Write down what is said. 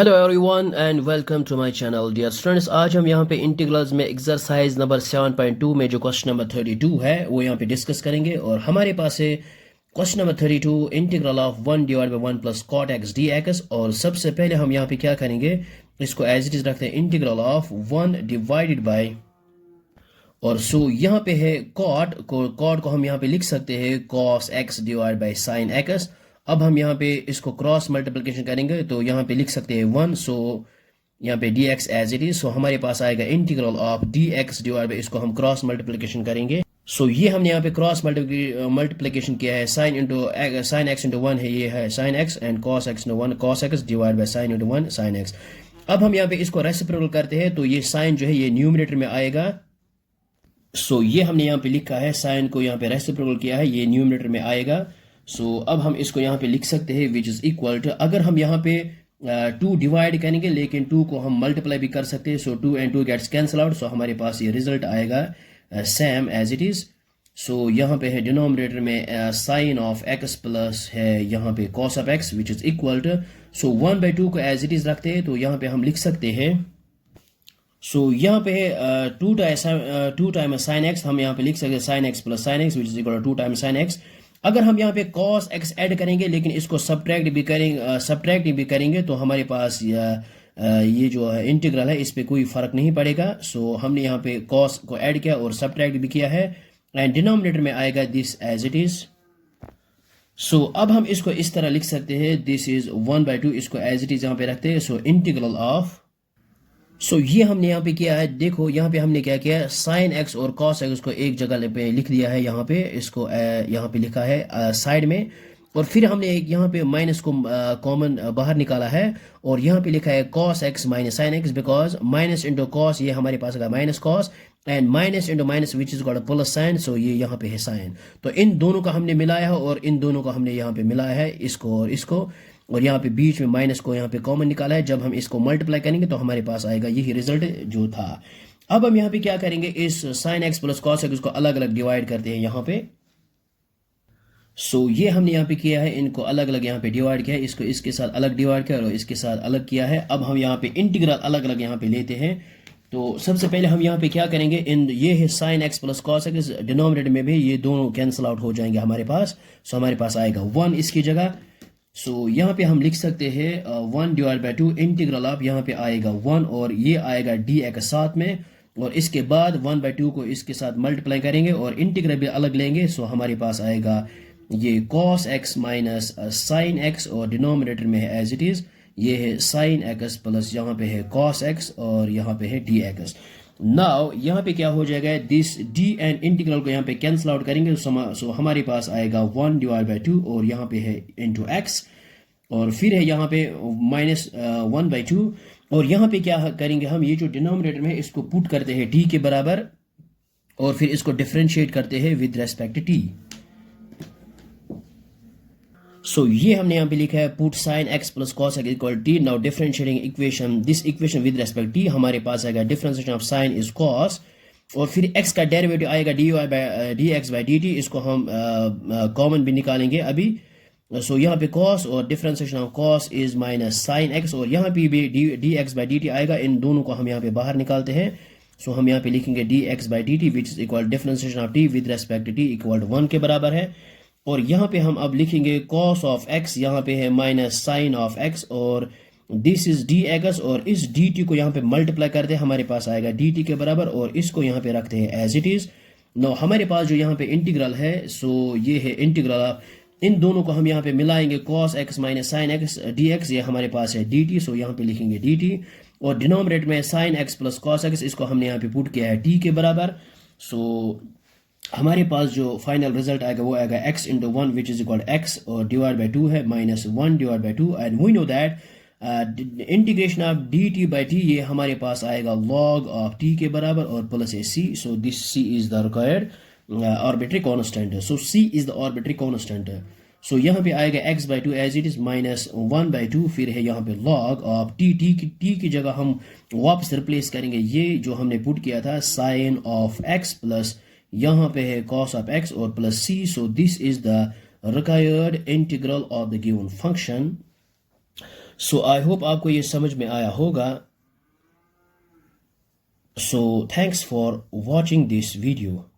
Hello everyone and welcome to my channel dear students. आज हम यहाँ पे इंटीग्रल्स में एक्सरसाइज नंबर 7.2 में जो क्वेश्चन नंबर 32 है वो यहाँ पे डिस्कस करेंगे। और हमारे पास है question number 32 integral of 1 divide by 1 plus cot x d x. और सबसे पहले हम यहाँ पे क्या करेंगे, इसको एज इट इज रखते हैं इंटीग्रल ऑफ 1 डिवाइडेड बाई, और सो यहाँ पे है कॉट को हम यहाँ पे लिख सकते हैं cos x divide by sine x. अब हम यहाँ पे इसको क्रॉस मल्टीप्लिकेशन करेंगे तो यहाँ पे लिख सकते हैं 1, सो यहाँ पे d x as it is. So हमारे पास आएगा integral of d x divide by, इसको हम क्रॉस मल्टीप्लिकेशन करेंगे। सो ये हमने यहाँ पे क्रॉस मल्टीप्लिकेशन किया है, साइन एक्स इंटू 1 है, ये है sine x, and cos x into 1 cos x divide by sine into 1 sine x. अब हम यहाँ पे इसको रेसिप्रोकल करते हैं तो ये साइन जो है ये न्यूमरेटर में आएगा। सो ये हमने यहाँ पे लिखा है, साइन को यहाँ पे रेसिप्रोकल किया है, ये न्यूमरेटर में आएगा। सो अब हम इसको यहाँ पे लिख सकते हैं विच इज इक्वल टू, अगर हम यहाँ पे 2 डिवाइड करेंगे लेकिन 2 को हम मल्टीप्लाई भी कर सकते हैं, सो 2 and 2 गेट्स कैंसल आउट। सो हमारे पास ये रिजल्ट आएगा सेम एज इट इज। सो यहाँ पे है डिनोमिनेटर में साइन ऑफ एक्स प्लस है यहाँ पे cos of x which is equal to, so 1/2 को एज इट इज रखते हैं तो यहाँ पे हम लिख सकते हैं, सो यहाँ पे है 2 टाइम्स साइन एक्स, हम यहाँ पे लिख सकते हैं sine x plus sine x which is equal to 2 times sine x. अगर हम यहाँ पे cos x ऐड करेंगे लेकिन इसको सब्ट्रैक्ट भी करेंगे तो हमारे पास ये जो है इंटीग्रल है इस पे कोई फर्क नहीं पड़ेगा। सो हमने यहाँ पे cos को ऐड किया और सब्ट्रैक्ट भी किया है, एंड डिनोमिनेटर में आएगा दिस एज इट इज। सो अब हम इसको इस तरह लिख सकते हैं, दिस इज 1/2, इसको एज इट इज यहाँ पे रखते हैं। सो इंटीग्रल ऑफ, सो ये हमने यहाँ पे किया है, देखो यहाँ पे हमने क्या किया है, साइन एक्स और कॉस एक्स को एक जगह पे लिख दिया है, यहाँ पे इसको यहाँ पे लिखा है साइड में, और फिर हमने एक यहाँ पे माइनस को कॉमन बाहर निकाला है और यहाँ पे लिखा है cos x minus sine x, because minus into cos ये हमारे पास आएगा minus cos, and minus into minus which is got plus sine, so ये यहाँ पे है साइन। तो इन दोनों का हमने मिलाया है और इन दोनों का हमने यहाँ पे मिलाया है, इसको और इसको, और यहाँ पे बीच में माइनस को यहाँ पे कॉमन निकाला है। जब हम इसको मल्टीप्लाई करेंगे तो हमारे पास आएगा यही रिजल्ट जो था। अब हम यहाँ पे क्या करेंगे, इस sign x plus cos x को अलग अलग डिवाइड करते हैं यहाँ पे। सो ये हमने यहाँ पे किया है, इनको अलग अलग यहाँ पे डिवाइड किया है, इसको इसके साथ अलग डिवाइड किया और इसके साथ अलग किया है। अब हम यहाँ पे इंटीग्रल अलग अलग यहाँ पे लेते हैं। तो सबसे पहले हम यहाँ पे क्या करेंगे, ये है sign x plus cos x, denominator में भी ये दोनों कैंसिल आउट हो जाएंगे हमारे पास। सो हमारे पास आएगा 1 इसकी जगह। सो यहाँ पे हम लिख सकते हैं 1 डिवाइड बाई 2 इंटीग्रल ऑफ, यहाँ पे आएगा 1 और ये आएगा डी एक्स साथ में, और इसके बाद 1/2 को इसके साथ मल्टीप्लाई करेंगे और इंटीग्रल भी अलग लेंगे। सो हमारे पास आएगा ये cos x minus sine x, और डिनोमिनेटर में है एज इट इज, ये है साइन एक्स प्लस यहाँ पे है cos x और यहाँ पे है डी एक्स। नाउ यहाँ पे क्या हो जाएगा, दिस डी एंड इंटीग्रल को यहाँ पे कैंसिल आउट करेंगे। सो हमारे पास आएगा 1 डिवाइड बाई 2 और यहाँ पे है इंटू एक्स, और फिर है यहाँ पे माइनस 1/2, और यहाँ पे क्या करेंगे हम, ये जो डिनोमिनेटर में इसको पुट करते हैं टी के बराबर, और फिर इसको डिफरेंशिएट करते हैं विद रेस्पेक्ट टी। सो ये हमने यहाँ पे लिखा है put sign x plus cos x equal T. Now differentiating equation, this equation with respect T, हमारे पास आएगा differentiation of sine is cos, और फिर x का डेरिवेटिव आएगा D x by d T, इसको हम कॉमन भी निकालेंगे अभी। सो यहाँ पे cos और differentiation of cos is minus sine x, और यहाँ पे भी D x by d T आएगा, इन दोनों को हम यहाँ पे बाहर निकालते हैं। सो हम यहाँ पे लिखेंगे d x by d t which is equal differentiation of t with respect to t equal 1 के बराबर है। और यहाँ पे हम अब लिखेंगे cos ऑफ x, यहाँ पे है माइनस साइन ऑफ x, और दिस इज डी एक्स, और इस डी टी को यहाँ पे मल्टीप्लाई करते हैं, हमारे पास आएगा डी टी के बराबर, और इसको यहाँ पे रखते हैं एज इट इज। नो हमारे पास जो यहाँ पे इंटीग्रल है, सो ये है इंटीग्रल ऑफ, इन दोनों को हम यहाँ पे मिलाएंगे, cos x minus sine x d x, ये हमारे पास है डी टी, सो यहाँ पे लिखेंगे डी टी, और डिनोमिनेटर में sign x plus cos x, इसको हमने यहाँ पे पुट किया है टी के बराबर। सो हमारे पास जो फाइनल रिजल्ट आएगा वो आएगा x into 1 which is equal x, और डिवाइड बाई 2 है minus 1 divide by 2, and we know that integration of d t by t, ये हमारे पास आएगा log ऑफ t के बराबर और प्लस है c। So this c is the required arbitrary constant, so c is the arbitrary constant. So यहाँ पे आएगा x by 2 as it is minus 1/2, फिर है यहाँ पे log ऑफ t की जगह हम वापस रिप्लेस करेंगे ये जो हमने पुट किया था, साइन ऑफ x प्लस यहाँ पे है cos ऑफ x और plus c। So this is the required integral of the given function. So I hope आपको ये समझ में आया होगा. So thanks for watching this video.